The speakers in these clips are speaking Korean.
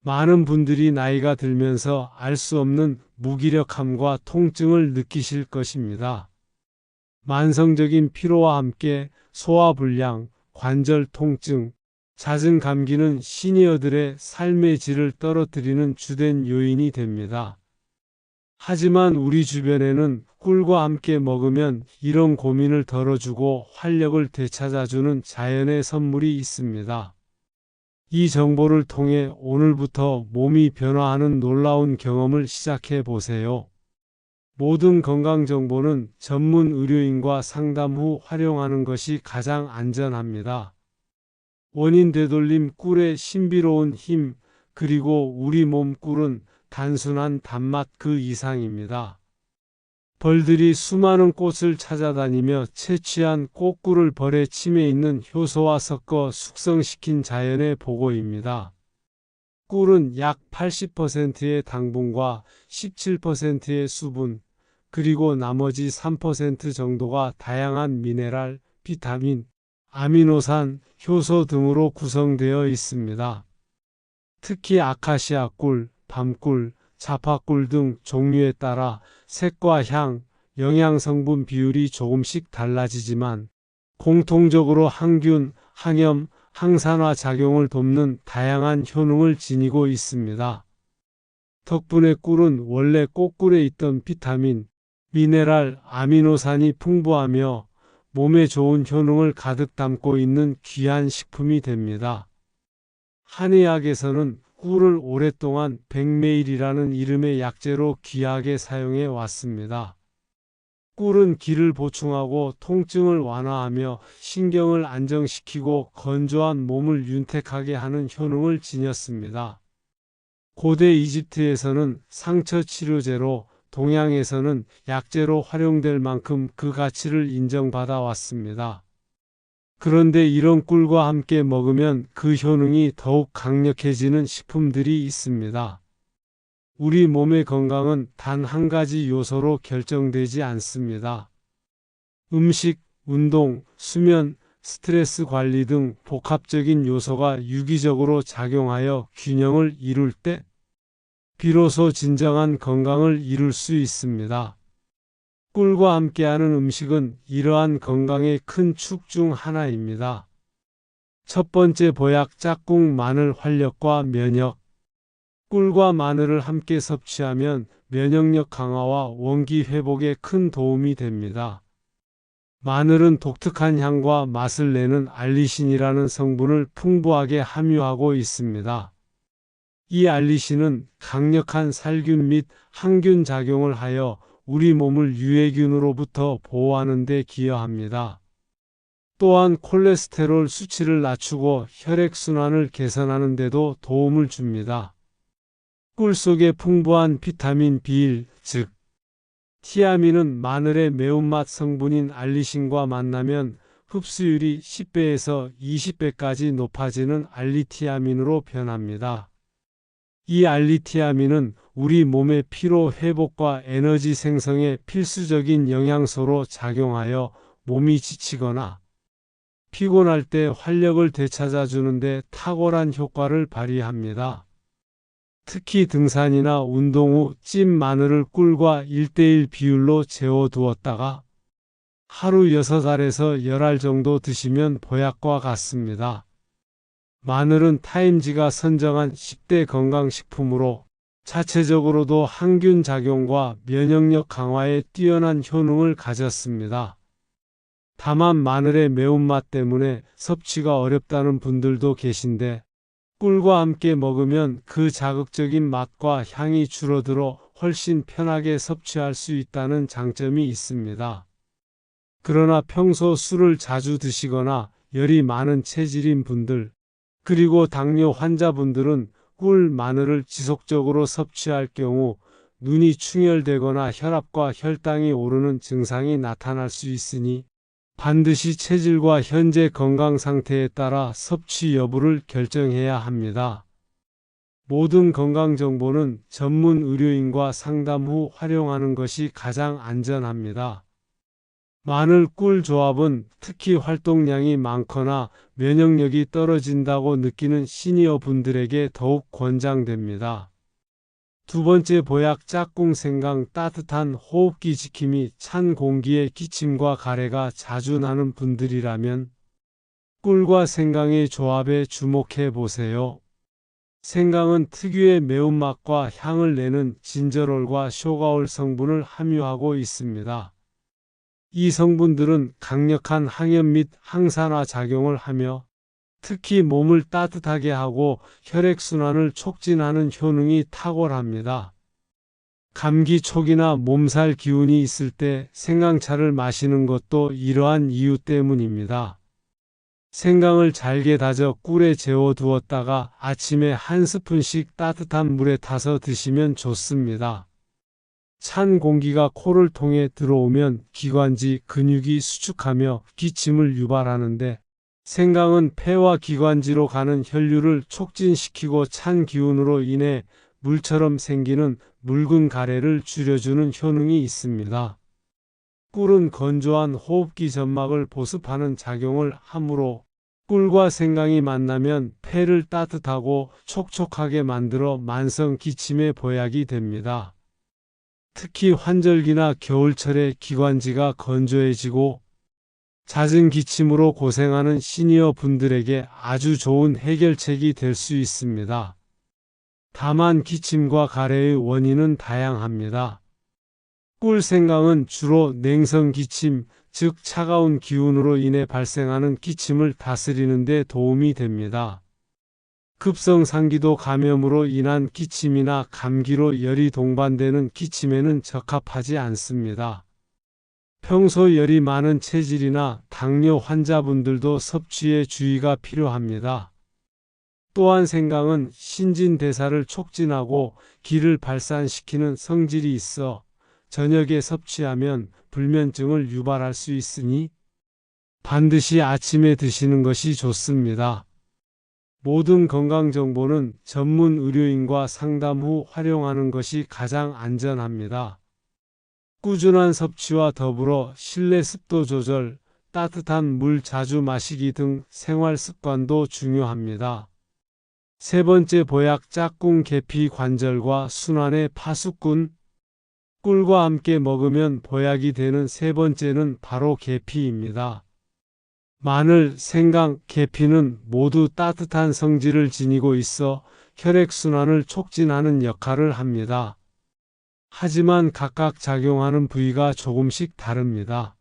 많은 분들이 나이가 들면서 알 수 없는 무기력함과 통증을 느끼실 것입니다. 만성적인 피로와 함께 소화불량, 관절 통증, 잦은 감기는 시니어들의 삶의 질을 떨어뜨리는 주된 요인이 됩니다. 하지만 우리 주변에는 꿀과 함께 먹으면 이런 고민을 덜어주고 활력을 되찾아주는 자연의 선물이 있습니다. 이 정보를 통해 오늘부터 몸이 변화하는 놀라운 경험을 시작해 보세요. 모든 건강 정보는 전문 의료인과 상담 후 활용하는 것이 가장 안전합니다. 원인 되돌림 꿀의 신비로운 힘, 그리고 우리 몸 꿀은 단순한 단맛 그 이상입니다. 벌들이 수많은 꽃을 찾아다니며 채취한 꽃꿀을 벌의 침에 있는 효소와 섞어 숙성시킨 자연의 보고입니다. 꿀은 약 80%의 당분과 17%의 수분, 그리고 나머지 3% 정도가 다양한 미네랄, 비타민, 아미노산, 효소 등으로 구성되어 있습니다. 특히 아카시아 꿀, 밤꿀, 자파꿀 등 종류에 따라 색과 향, 영양 성분 비율이 조금씩 달라지지만 공통적으로 항균, 항염, 항산화 작용을 돕는 다양한 효능을 지니고 있습니다. 덕분에 꿀은 원래 꽃꿀에 있던 비타민, 미네랄, 아미노산이 풍부하며 몸에 좋은 효능을 가득 담고 있는 귀한 식품이 됩니다. 한의학에서는 꿀을 오랫동안 백매일이라는 이름의 약재로 귀하게 사용해 왔습니다. 꿀은 기를 보충하고 통증을 완화하며 신경을 안정시키고 건조한 몸을 윤택하게 하는 효능을 지녔습니다. 고대 이집트에서는 상처 치료제로, 동양에서는 약재로 활용될 만큼 그 가치를 인정받아 왔습니다. 그런데 이런 꿀과 함께 먹으면 그 효능이 더욱 강력해지는 식품들이 있습니다. 우리 몸의 건강은 단 한 가지 요소로 결정되지 않습니다. 음식, 운동, 수면, 스트레스 관리 등 복합적인 요소가 유기적으로 작용하여 균형을 이룰 때 비로소 진정한 건강을 이룰 수 있습니다. 꿀과 함께하는 음식은 이러한 건강의 큰 축 중 하나입니다. 첫 번째 보약 짝꿍 마늘 활력과 면역. 꿀과 마늘을 함께 섭취하면 면역력 강화와 원기 회복에 큰 도움이 됩니다. 마늘은 독특한 향과 맛을 내는 알리신이라는 성분을 풍부하게 함유하고 있습니다. 이 알리신은 강력한 살균 및 항균 작용을 하여 우리 몸을 유해균으로부터 보호하는 데 기여합니다. 또한 콜레스테롤 수치를 낮추고 혈액순환을 개선하는 데도 도움을 줍니다. 꿀 속에 풍부한 비타민 B1, 즉 티아민은 마늘의 매운맛 성분인 알리신과 만나면 흡수율이 10배에서 20배까지 높아지는 알리티아민으로 변합니다. 이 알리티아민은 우리 몸의 피로 회복과 에너지 생성에 필수적인 영양소로 작용하여 몸이 지치거나 피곤할 때 활력을 되찾아주는 데 탁월한 효과를 발휘합니다. 특히 등산이나 운동 후 찐 마늘을 꿀과 1:1 비율로 재워두었다가 하루 6알에서 10알 정도 드시면 보약과 같습니다. 마늘은 타임지가 선정한 10대 건강식품으로 자체적으로도 항균 작용과 면역력 강화에 뛰어난 효능을 가졌습니다. 다만 마늘의 매운맛 때문에 섭취가 어렵다는 분들도 계신데 꿀과 함께 먹으면 그 자극적인 맛과 향이 줄어들어 훨씬 편하게 섭취할 수 있다는 장점이 있습니다. 그러나 평소 술을 자주 드시거나 열이 많은 체질인 분들, 그리고 당뇨 환자분들은 꿀, 마늘을 지속적으로 섭취할 경우 눈이 충혈되거나 혈압과 혈당이 오르는 증상이 나타날 수 있으니 반드시 체질과 현재 건강 상태에 따라 섭취 여부를 결정해야 합니다. 모든 건강 정보는 전문 의료인과 상담 후 활용하는 것이 가장 안전합니다. 마늘 꿀 조합은 특히 활동량이 많거나 면역력이 떨어진다고 느끼는 시니어 분들에게 더욱 권장됩니다. 두 번째 보약 짝꿍 생강 따뜻한 호흡기 지킴이 찬 공기에 기침과 가래가 자주 나는 분들이라면 꿀과 생강의 조합에 주목해 보세요. 생강은 특유의 매운맛과 향을 내는 진저롤과 쇼가올 성분을 함유하고 있습니다. 이 성분들은 강력한 항염 및 항산화 작용을 하며 특히 몸을 따뜻하게 하고 혈액순환을 촉진하는 효능이 탁월합니다. 감기 초기나 몸살 기운이 있을 때 생강차를 마시는 것도 이러한 이유 때문입니다. 생강을 잘게 다져 꿀에 재워 두었다가 아침에 한 스푼씩 따뜻한 물에 타서 드시면 좋습니다. 찬 공기가 코를 통해 들어오면 기관지, 근육이 수축하며 기침을 유발하는데 생강은 폐와 기관지로 가는 혈류를 촉진시키고 찬 기운으로 인해 물처럼 생기는 묽은 가래를 줄여주는 효능이 있습니다. 꿀은 건조한 호흡기 점막을 보습하는 작용을 하므로 꿀과 생강이 만나면 폐를 따뜻하고 촉촉하게 만들어 만성 기침의 보약이 됩니다. 특히 환절기나 겨울철에 기관지가 건조해지고 잦은 기침으로 고생하는 시니어 분들에게 아주 좋은 해결책이 될 수 있습니다. 다만 기침과 가래의 원인은 다양합니다. 꿀 생강은 주로 냉성 기침, 즉 차가운 기운으로 인해 발생하는 기침을 다스리는 데 도움이 됩니다. 급성 상기도 감염으로 인한 기침이나 감기로 열이 동반되는 기침에는 적합하지 않습니다. 평소 열이 많은 체질이나 당뇨 환자분들도 섭취에 주의가 필요합니다. 또한 생강은 신진대사를 촉진하고 기를 발산시키는 성질이 있어 저녁에 섭취하면 불면증을 유발할 수 있으니 반드시 아침에 드시는 것이 좋습니다. 모든 건강정보는 전문 의료인과 상담 후 활용하는 것이 가장 안전합니다. 꾸준한 섭취와 더불어 실내 습도 조절, 따뜻한 물 자주 마시기 등 생활 습관도 중요합니다. 세 번째 보약 짝꿍 계피 관절과 순환의 파수꾼. 꿀과 함께 먹으면 보약이 되는 세 번째는 바로 계피입니다. 마늘, 생강, 계피는 모두 따뜻한 성질을 지니고 있어 혈액순환을 촉진하는 역할을 합니다. 하지만 각각 작용하는 부위가 조금씩 다릅니다.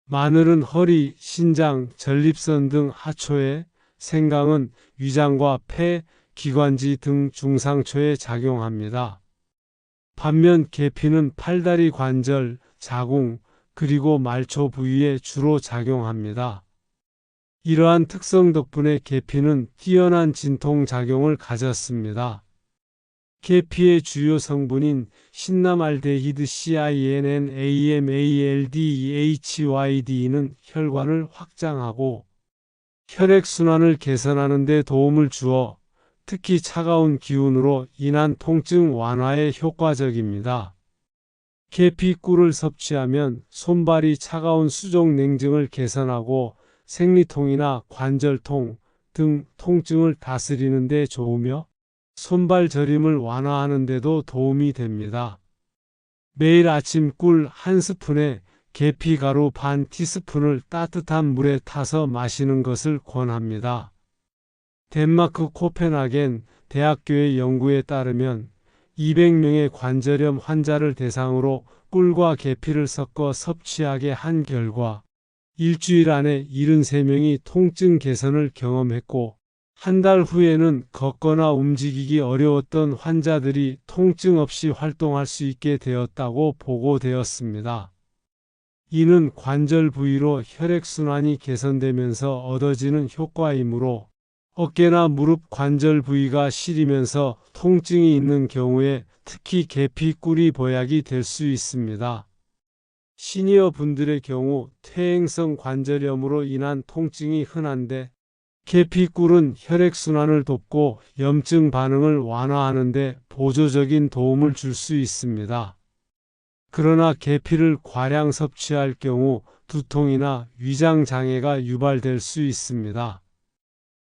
마늘은 허리, 신장, 전립선 등 하초에, 생강은 위장과 폐, 기관지 등 중상초에 작용합니다. 반면 계피는 팔다리 관절, 자궁, 그리고 말초 부위에 주로 작용합니다. 이러한 특성 덕분에 계피는 뛰어난 진통작용을 가졌습니다. 계피의 주요 성분인 신나말데히드 CINNAMALDEHYD는 혈관을 확장하고 혈액순환을 개선하는 데 도움을 주어 특히 차가운 기운으로 인한 통증 완화에 효과적입니다. 계피 꿀을 섭취하면 손발이 차가운 수족 냉증을 개선하고 생리통이나 관절통 등 통증을 다스리는 데 좋으며 손발 저림을 완화하는 데도 도움이 됩니다. 매일 아침 꿀 한 스푼에 계피 가루 반 티스푼을 따뜻한 물에 타서 마시는 것을 권합니다. 덴마크 코펜하겐 대학교의 연구에 따르면 200명의 관절염 환자를 대상으로 꿀과 계피를 섞어 섭취하게 한 결과 일주일 안에 73명이 통증 개선을 경험했고 한 달 후에는 걷거나 움직이기 어려웠던 환자들이 통증 없이 활동할 수 있게 되었다고 보고되었습니다. 이는 관절 부위로 혈액순환이 개선되면서 얻어지는 효과이므로 어깨나 무릎 관절 부위가 시리면서 통증이 있는 경우에 특히 계피 꿀이 보약이 될 수 있습니다. 시니어 분들의 경우 퇴행성 관절염으로 인한 통증이 흔한데 계피 꿀은 혈액순환을 돕고 염증 반응을 완화하는 데 보조적인 도움을 줄 수 있습니다. 그러나 계피를 과량 섭취할 경우 두통이나 위장 장애가 유발될 수 있습니다.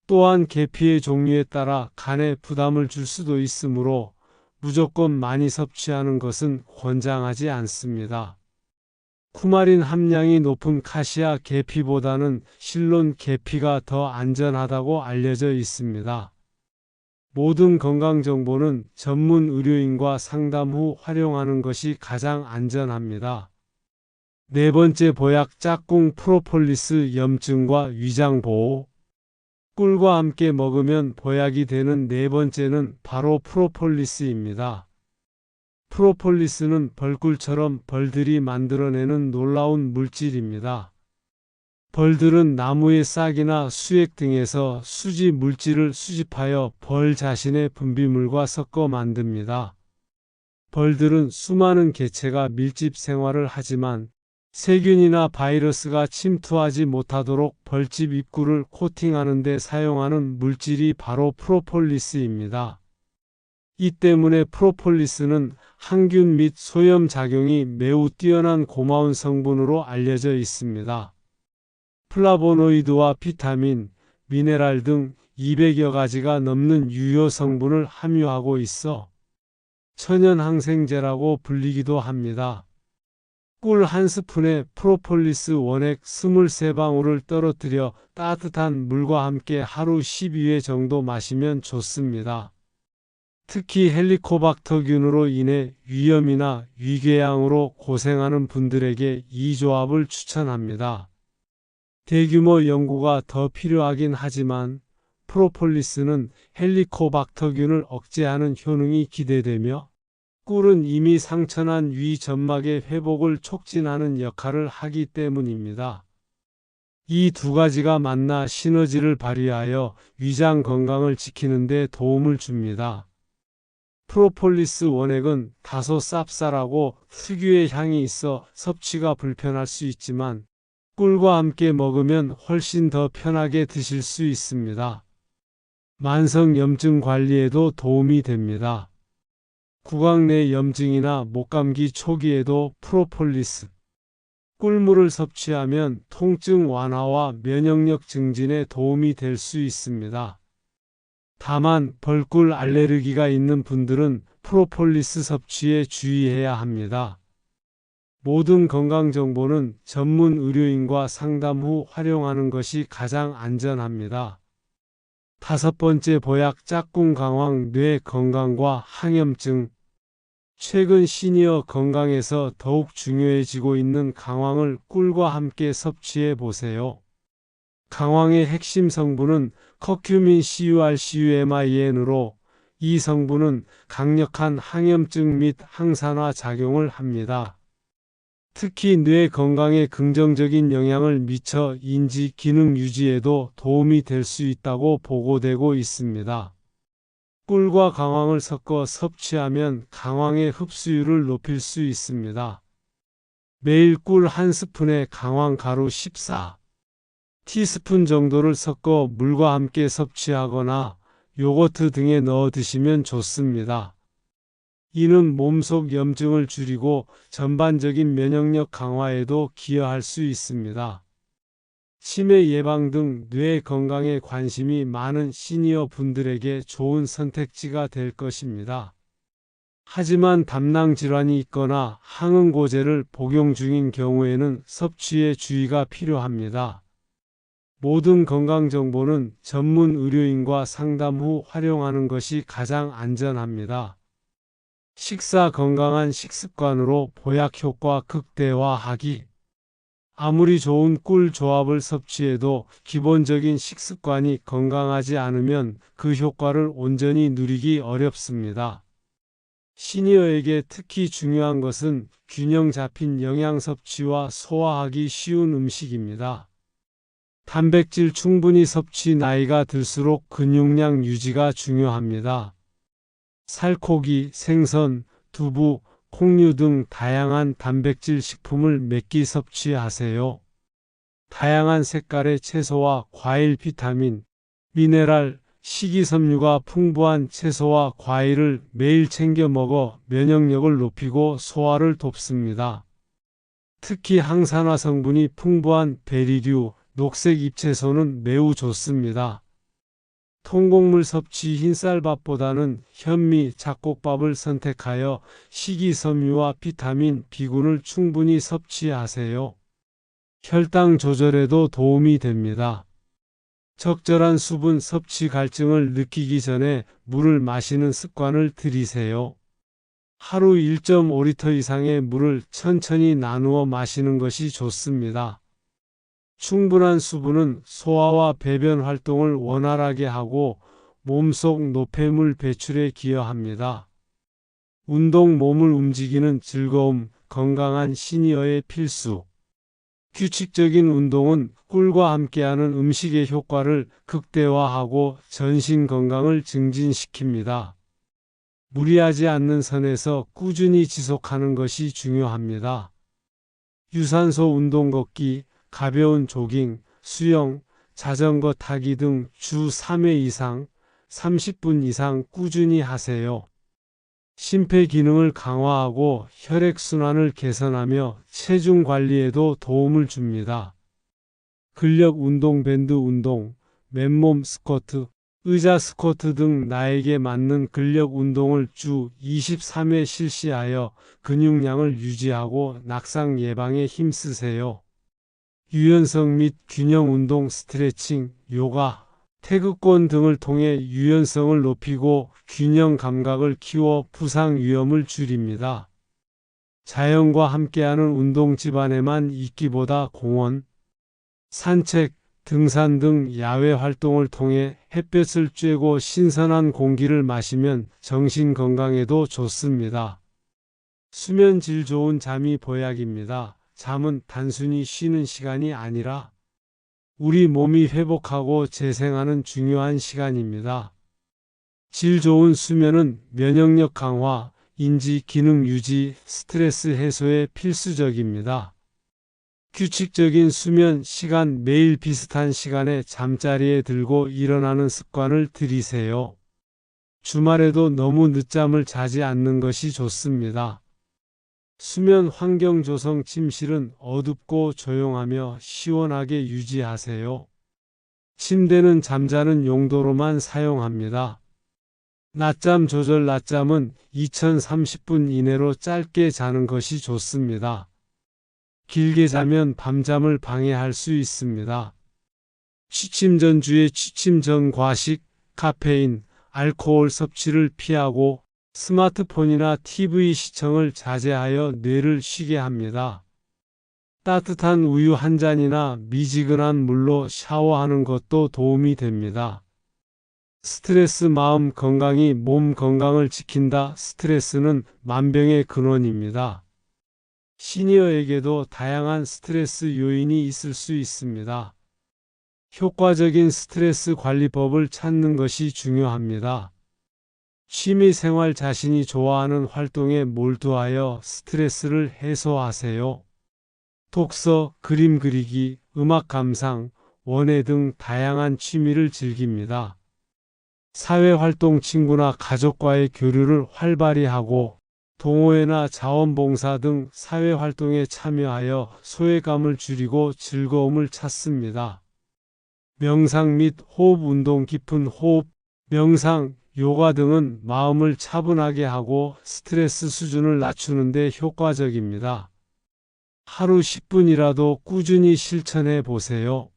또한 계피의 종류에 따라 간에 부담을 줄 수도 있으므로 무조건 많이 섭취하는 것은 권장하지 않습니다. 쿠마린 함량이 높은 카시아 계피보다는 실론 계피가 더 안전하다고 알려져 있습니다. 모든 건강정보는 전문 의료인과 상담 후 활용하는 것이 가장 안전합니다. 네 번째 보약 짝꿍 프로폴리스 염증과 위장 보호. 꿀과 함께 먹으면 보약이 되는 네 번째는 바로 프로폴리스입니다. 프로폴리스는 벌꿀처럼 벌들이 만들어내는 놀라운 물질입니다. 벌들은 나무의 싹이나 수액 등에서 수지 물질을 수집하여 벌 자신의 분비물과 섞어 만듭니다. 벌들은 수많은 개체가 밀집 생활을 하지만 세균이나 바이러스가 침투하지 못하도록 벌집 입구를 코팅하는 데 사용하는 물질이 바로 프로폴리스입니다. 이 때문에 프로폴리스는 항균 및 소염 작용이 매우 뛰어난 고마운 성분으로 알려져 있습니다. 플라보노이드와 비타민, 미네랄 등 200여 가지가 넘는 유효 성분을 함유하고 있어 천연 항생제라고 불리기도 합니다. 꿀 한 스푼에 프로폴리스 원액 23방울을 떨어뜨려 따뜻한 물과 함께 하루 12회 정도 마시면 좋습니다. 특히 헬리코박터균으로 인해 위염이나 위궤양으로 고생하는 분들에게 이 조합을 추천합니다. 대규모 연구가 더 필요하긴 하지만 프로폴리스는 헬리코박터균을 억제하는 효능이 기대되며 꿀은 이미 상처난 위 점막의 회복을 촉진하는 역할을 하기 때문입니다. 이 두 가지가 만나 시너지를 발휘하여 위장 건강을 지키는 데 도움을 줍니다. 프로폴리스 원액은 다소 쌉쌀하고 특유의 향이 있어 섭취가 불편할 수 있지만 꿀과 함께 먹으면 훨씬 더 편하게 드실 수 있습니다. 만성 염증 관리에도 도움이 됩니다. 구강 내 염증이나 목감기 초기에도 프로폴리스 꿀물을 섭취하면 통증 완화와 면역력 증진에 도움이 될 수 있습니다. 다만 벌꿀 알레르기가 있는 분들은 프로폴리스 섭취에 주의해야 합니다. 모든 건강정보는 전문 의료인과 상담 후 활용하는 것이 가장 안전합니다. 다섯 번째 보약 짝꿍 강황 뇌 건강과 항염증. 최근 시니어 건강에서 더욱 중요해지고 있는 강황을 꿀과 함께 섭취해 보세요. 강황의 핵심 성분은 커큐민 CURCUMIN으로 이 성분은 강력한 항염증 및 항산화 작용을 합니다. 특히 뇌 건강에 긍정적인 영향을 미쳐 인지 기능 유지에도 도움이 될 수 있다고 보고되고 있습니다. 꿀과 강황을 섞어 섭취하면 강황의 흡수율을 높일 수 있습니다. 매일 꿀 한 스푼에 강황 가루 14티스푼 정도를 섞어 물과 함께 섭취하거나 요거트 등에 넣어 드시면 좋습니다. 이는 몸속 염증을 줄이고 전반적인 면역력 강화에도 기여할 수 있습니다. 치매 예방 등 뇌 건강에 관심이 많은 시니어 분들에게 좋은 선택지가 될 것입니다. 하지만 담낭 질환이 있거나 항응고제를 복용 중인 경우에는 섭취에 주의가 필요합니다. 모든 건강정보는 전문 의료인과 상담 후 활용하는 것이 가장 안전합니다. 식사 건강한 식습관으로 보약 효과 극대화하기. 아무리 좋은 꿀 조합을 섭취해도 기본적인 식습관이 건강하지 않으면 그 효과를 온전히 누리기 어렵습니다. 시니어에게 특히 중요한 것은 균형 잡힌 영양 섭취와 소화하기 쉬운 음식입니다. 단백질 충분히 섭취. 나이가 들수록 근육량 유지가 중요합니다. 살코기, 생선, 두부, 콩류 등 다양한 단백질 식품을 몇 끼 섭취하세요. 다양한 색깔의 채소와 과일, 비타민, 미네랄, 식이섬유가 풍부한 채소와 과일을 매일 챙겨 먹어 면역력을 높이고 소화를 돕습니다. 특히 항산화 성분이 풍부한 베리류, 녹색 잎채소는 매우 좋습니다. 통곡물 섭취 흰쌀밥보다는 현미, 잡곡밥을 선택하여 식이섬유와 비타민 B군을 충분히 섭취하세요. 혈당 조절에도 도움이 됩니다. 적절한 수분 섭취 갈증을 느끼기 전에 물을 마시는 습관을 들이세요. 하루 1.5리터 이상의 물을 천천히 나누어 마시는 것이 좋습니다. 충분한 수분은 소화와 배변 활동을 원활하게 하고 몸속 노폐물 배출에 기여합니다. 운동 몸을 움직이는 즐거움, 건강한 시니어의 필수. 규칙적인 운동은 꿀과 함께하는 음식의 효과를 극대화하고 전신 건강을 증진시킵니다. 무리하지 않는 선에서 꾸준히 지속하는 것이 중요합니다. 유산소 운동 걷기, 가벼운 조깅, 수영, 자전거 타기 등 주 3회 이상, 30분 이상 꾸준히 하세요. 심폐기능을 강화하고 혈액순환을 개선하며 체중 관리에도 도움을 줍니다. 근력 운동, 밴드 운동, 맨몸 스쿼트, 의자 스쿼트 등 나에게 맞는 근력 운동을 주 23회 실시하여 근육량을 유지하고 낙상 예방에 힘쓰세요. 유연성 및 균형 운동, 스트레칭, 요가, 태극권 등을 통해 유연성을 높이고 균형 감각을 키워 부상 위험을 줄입니다. 자연과 함께하는 운동 집안에만 있기보다 공원, 산책, 등산 등 야외 활동을 통해 햇볕을 쬐고 신선한 공기를 마시면 정신 건강에도 좋습니다. 수면 질 좋은 잠이 보약입니다. 잠은 단순히 쉬는 시간이 아니라 우리 몸이 회복하고 재생하는 중요한 시간입니다. 질 좋은 수면은 면역력 강화, 인지 기능 유지, 스트레스 해소에 필수적입니다. 규칙적인 수면 시간, 매일 비슷한 시간에 잠자리에 들고 일어나는 습관을 들이세요. 주말에도 너무 늦잠을 자지 않는 것이 좋습니다. 수면 환경 조성, 침실은 어둡고 조용하며 시원하게 유지하세요. 침대는 잠자는 용도로만 사용합니다. 낮잠 조절, 낮잠은 2030분 이내로 짧게 자는 것이 좋습니다. 길게 자면 밤잠을 방해할 수 있습니다. 취침 전, 주에 취침 전 과식, 카페인, 알코올 섭취를 피하고 스마트폰이나 TV 시청을 자제하여 뇌를 쉬게 합니다. 따뜻한 우유 한 잔이나 미지근한 물로 샤워하는 것도 도움이 됩니다. 스트레스, 마음 건강이 몸 건강을 지킨다. 스트레스는 만병의 근원입니다. 시니어에게도 다양한 스트레스 요인이 있을 수 있습니다. 효과적인 스트레스 관리법을 찾는 것이 중요합니다. 취미 생활, 자신이 좋아하는 활동에 몰두하여 스트레스를 해소하세요. 독서, 그림 그리기, 음악 감상, 원예 등 다양한 취미를 즐깁니다. 사회활동, 친구나 가족과의 교류를 활발히 하고 동호회나 자원봉사 등 사회활동에 참여하여 소외감을 줄이고 즐거움을 찾습니다. 명상 및 호흡 운동, 깊은 호흡, 명상, 요가 등은 마음을 차분하게 하고 스트레스 수준을 낮추는 데 효과적입니다. 하루 10분이라도 꾸준히 실천해 보세요.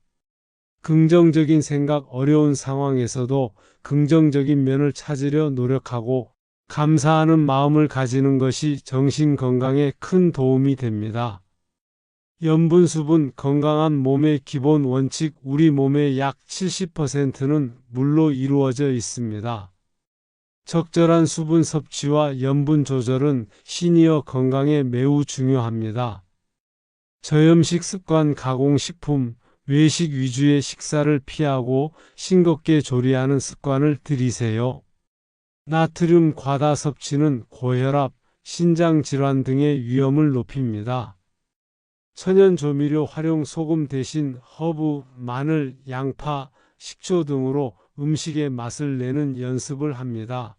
긍정적인 생각, 어려운 상황에서도 긍정적인 면을 찾으려 노력하고 감사하는 마음을 가지는 것이 정신 건강에 큰 도움이 됩니다. 염분, 수분, 건강한 몸의 기본 원칙. 우리 몸의 약 70%는 물로 이루어져 있습니다. 적절한 수분 섭취와 염분 조절은 시니어 건강에 매우 중요합니다. 저염식 습관, 가공식품, 외식 위주의 식사를 피하고 싱겁게 조리하는 습관을 들이세요. 나트륨 과다 섭취는 고혈압, 신장 질환 등의 위험을 높입니다. 천연 조미료 활용, 소금 대신 허브, 마늘, 양파, 식초 등으로 음식의 맛을 내는 연습을 합니다.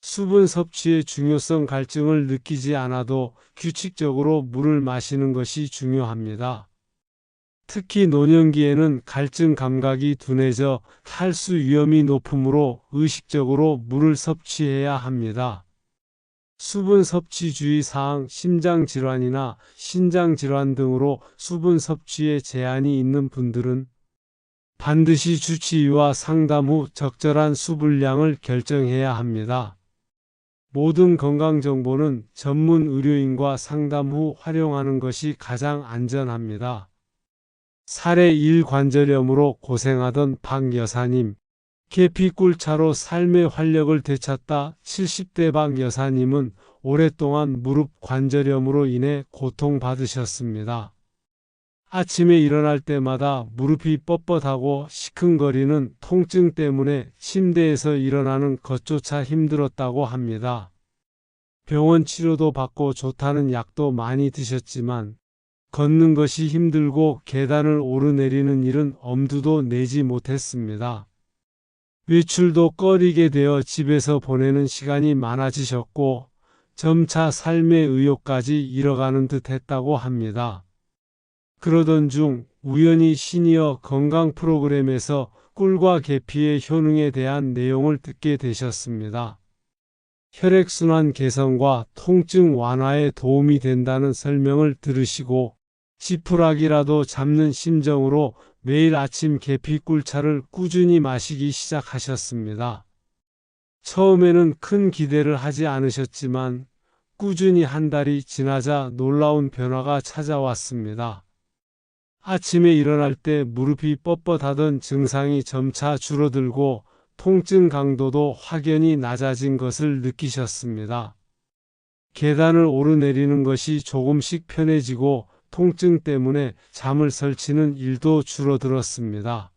수분 섭취의 중요성 갈증을 느끼지 않아도 규칙적으로 물을 마시는 것이 중요합니다. 특히 노년기에는 갈증 감각이 둔해져 탈수 위험이 높으므로 의식적으로 물을 섭취해야 합니다. 수분 섭취 주의사항 심장질환이나 신장질환 등으로 수분 섭취에 제한이 있는 분들은 반드시 주치의와 상담 후 적절한 수분량을 결정해야 합니다. 모든 건강정보는 전문 의료인과 상담 후 활용하는 것이 가장 안전합니다. 살에 일관절염으로 고생하던 박 여사님, 계피꿀차로 삶의 활력을 되찾다 70대 박 여사님은 오랫동안 무릎 관절염으로 인해 고통받으셨습니다. 아침에 일어날 때마다 무릎이 뻣뻣하고 시큰거리는 통증 때문에 침대에서 일어나는 것조차 힘들었다고 합니다. 병원 치료도 받고 좋다는 약도 많이 드셨지만 걷는 것이 힘들고 계단을 오르내리는 일은 엄두도 내지 못했습니다. 외출도 꺼리게 되어 집에서 보내는 시간이 많아지셨고 점차 삶의 의욕까지 잃어가는 듯 했다고 합니다. 그러던 중 우연히 시니어 건강 프로그램에서 꿀과 계피의 효능에 대한 내용을 듣게 되셨습니다. 혈액순환 개선과 통증 완화에 도움이 된다는 설명을 들으시고 지푸라기라도 잡는 심정으로 매일 아침 계피꿀차를 꾸준히 마시기 시작하셨습니다. 처음에는 큰 기대를 하지 않으셨지만 꾸준히 한 달이 지나자 놀라운 변화가 찾아왔습니다. 아침에 일어날 때 무릎이 뻣뻣하던 증상이 점차 줄어들고 통증 강도도 확연히 낮아진 것을 느끼셨습니다. 계단을 오르내리는 것이 조금씩 편해지고 통증 때문에 잠을 설치는 일도 줄어들었습니다.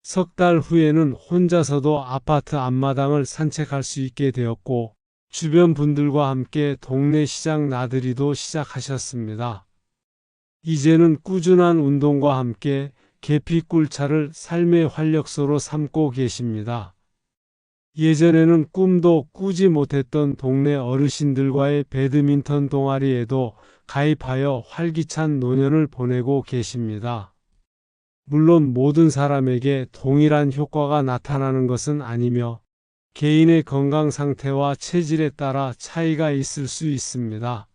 석 달 후에는 혼자서도 아파트 앞마당을 산책할 수 있게 되었고 주변 분들과 함께 동네 시장 나들이도 시작하셨습니다. 이제는 꾸준한 운동과 함께 계피꿀차를 삶의 활력소로 삼고 계십니다. 예전에는 꿈도 꾸지 못했던 동네 어르신들과의 배드민턴 동아리에도 가입하여 활기찬 노년을 보내고 계십니다. 물론 모든 사람에게 동일한 효과가 나타나는 것은 아니며 개인의 건강 상태와 체질에 따라 차이가 있을 수 있습니다.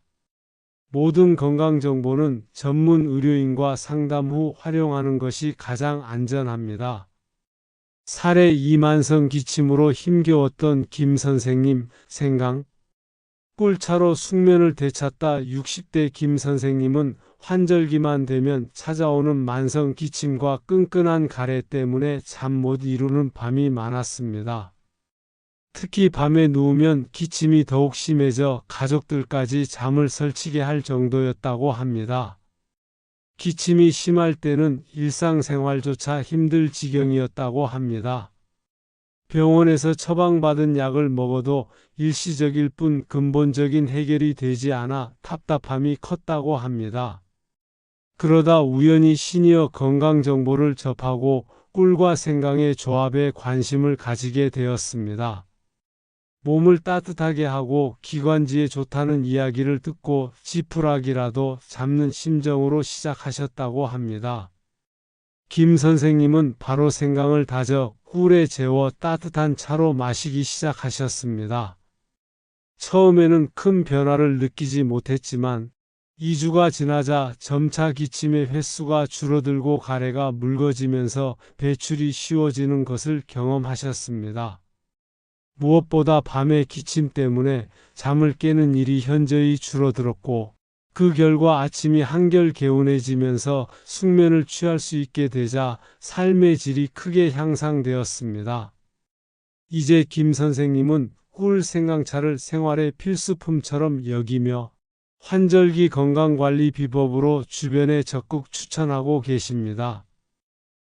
모든 건강 정보는 전문 의료인과 상담 후 활용하는 것이 가장 안전합니다. 살에 이만성 기침으로 힘겨웠던 김 선생님 생강. 꿀차로 숙면을 되찾다 60대 김 선생님은 환절기만 되면 찾아오는 만성 기침과 끈끈한 가래 때문에 잠 못 이루는 밤이 많았습니다. 특히 밤에 누우면 기침이 더욱 심해져 가족들까지 잠을 설치게 할 정도였다고 합니다. 기침이 심할 때는 일상생활조차 힘들 지경이었다고 합니다. 병원에서 처방받은 약을 먹어도 일시적일 뿐 근본적인 해결이 되지 않아 답답함이 컸다고 합니다. 그러다 우연히 시니어 건강 정보를 접하고 꿀과 생강의 조합에 관심을 가지게 되었습니다. 몸을 따뜻하게 하고 기관지에 좋다는 이야기를 듣고 지푸라기라도 잡는 심정으로 시작하셨다고 합니다. 김 선생님은 바로 생강을 다져 꿀에 재워 따뜻한 차로 마시기 시작하셨습니다. 처음에는 큰 변화를 느끼지 못했지만 2주가 지나자 점차 기침의 횟수가 줄어들고 가래가 묽어지면서 배출이 쉬워지는 것을 경험하셨습니다. 무엇보다 밤에 기침 때문에 잠을 깨는 일이 현저히 줄어들었고 그 결과 아침이 한결 개운해지면서 숙면을 취할 수 있게 되자 삶의 질이 크게 향상되었습니다. 이제 김 선생님은 꿀 생강차를 생활의 필수품처럼 여기며 환절기 건강관리 비법으로 주변에 적극 추천하고 계십니다.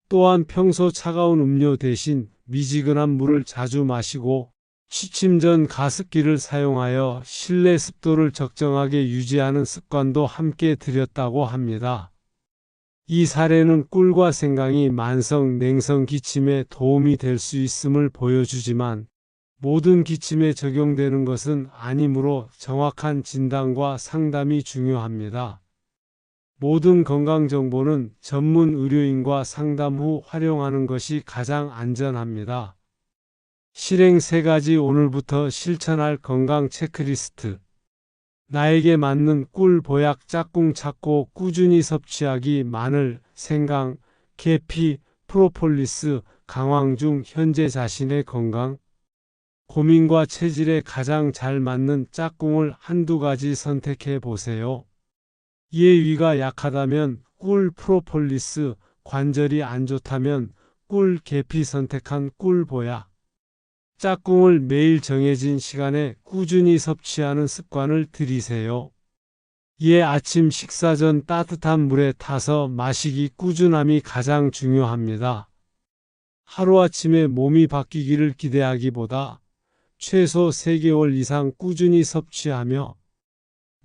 또한 평소 차가운 음료 대신 미지근한 물을 자주 마시고 취침 전 가습기를 사용하여 실내 습도를 적정하게 유지하는 습관도 함께 들였다고 합니다. 이 사례는 꿀과 생강이 만성 냉성 기침에 도움이 될 수 있음을 보여주지만 모든 기침에 적용되는 것은 아니므로 정확한 진단과 상담이 중요합니다. 모든 건강정보는 전문 의료인과 상담 후 활용하는 것이 가장 안전합니다. 실행 3가지 오늘부터 실천할 건강 체크리스트. 나에게 맞는 꿀 보약 짝꿍 찾고 꾸준히 섭취하기. 마늘, 생강, 계피, 프로폴리스, 강황 중 현재 자신의 건강, 고민과 체질에 가장 잘 맞는 짝꿍을 한두 가지 선택해 보세요. 이에 위가 약하다면 꿀 프로폴리스, 관절이 안 좋다면 꿀 계피 선택한 꿀 보약. 짝꿍을 매일 정해진 시간에 꾸준히 섭취하는 습관을 들이세요. 이에 아침 식사 전 따뜻한 물에 타서 마시기. 꾸준함이 가장 중요합니다. 하루아침에 몸이 바뀌기를 기대하기보다 최소 3개월 이상 꾸준히 섭취하며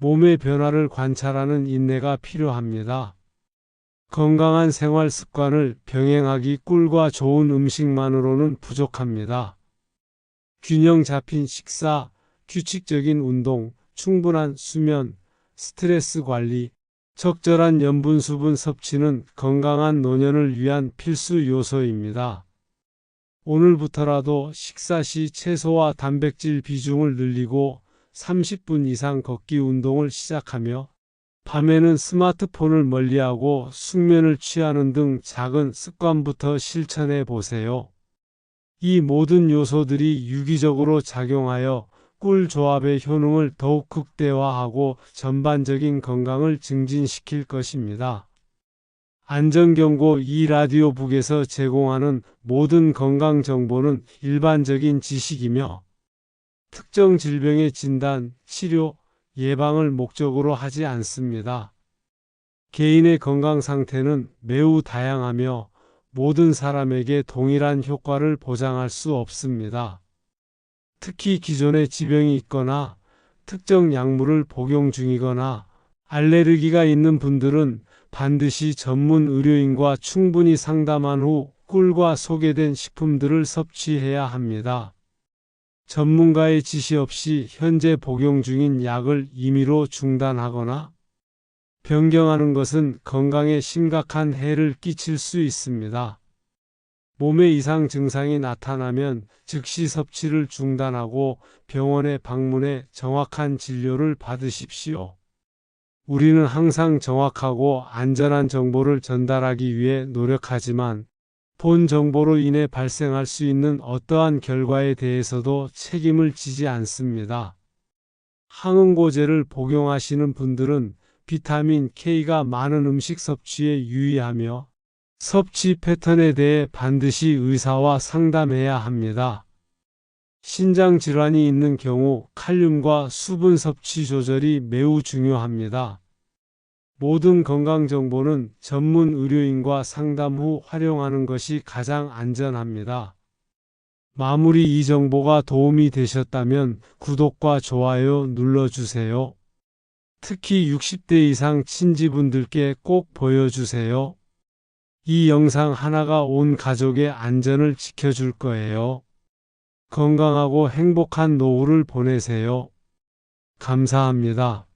몸의 변화를 관찰하는 인내가 필요합니다. 건강한 생활 습관을 병행하기. 꿀과 좋은 음식만으로는 부족합니다. 균형 잡힌 식사, 규칙적인 운동, 충분한 수면, 스트레스 관리, 적절한 염분 수분 섭취는 건강한 노년을 위한 필수 요소입니다. 오늘부터라도 식사 시 채소와 단백질 비중을 늘리고 30분 이상 걷기 운동을 시작하며 밤에는 스마트폰을 멀리하고 숙면을 취하는 등 작은 습관부터 실천해 보세요. 이 모든 요소들이 유기적으로 작용하여 꿀 조합의 효능을 더욱 극대화하고 전반적인 건강을 증진시킬 것입니다. 안전경고. 이 라디오북에서 제공하는 모든 건강 정보는 일반적인 지식이며 특정 질병의 진단, 치료, 예방을 목적으로 하지 않습니다. 개인의 건강 상태는 매우 다양하며 모든 사람에게 동일한 효과를 보장할 수 없습니다. 특히 기존에 지병이 있거나 특정 약물을 복용 중이거나 알레르기가 있는 분들은 반드시 전문 의료인과 충분히 상담한 후 꿀과 소개된 식품들을 섭취해야 합니다. 전문가의 지시 없이 현재 복용 중인 약을 임의로 중단하거나 변경하는 것은 건강에 심각한 해를 끼칠 수 있습니다. 몸에 이상 증상이 나타나면 즉시 섭취를 중단하고 병원에 방문해 정확한 진료를 받으십시오. 우리는 항상 정확하고 안전한 정보를 전달하기 위해 노력하지만 본 정보로 인해 발생할 수 있는 어떠한 결과에 대해서도 책임을 지지 않습니다. 항응고제를 복용하시는 분들은 비타민 K가 많은 음식 섭취에 유의하며 섭취 패턴에 대해 반드시 의사와 상담해야 합니다. 신장 질환이 있는 경우 칼륨과 수분 섭취 조절이 매우 중요합니다. 모든 건강 정보는 전문 의료인과 상담 후 활용하는 것이 가장 안전합니다. 마무리. 이 정보가 도움이 되셨다면 구독과 좋아요 눌러주세요. 특히 60대 이상 친지분들께 꼭 보여주세요. 이 영상 하나가 온 가족의 안전을 지켜줄 거예요. 건강하고 행복한 노후를 보내세요. 감사합니다.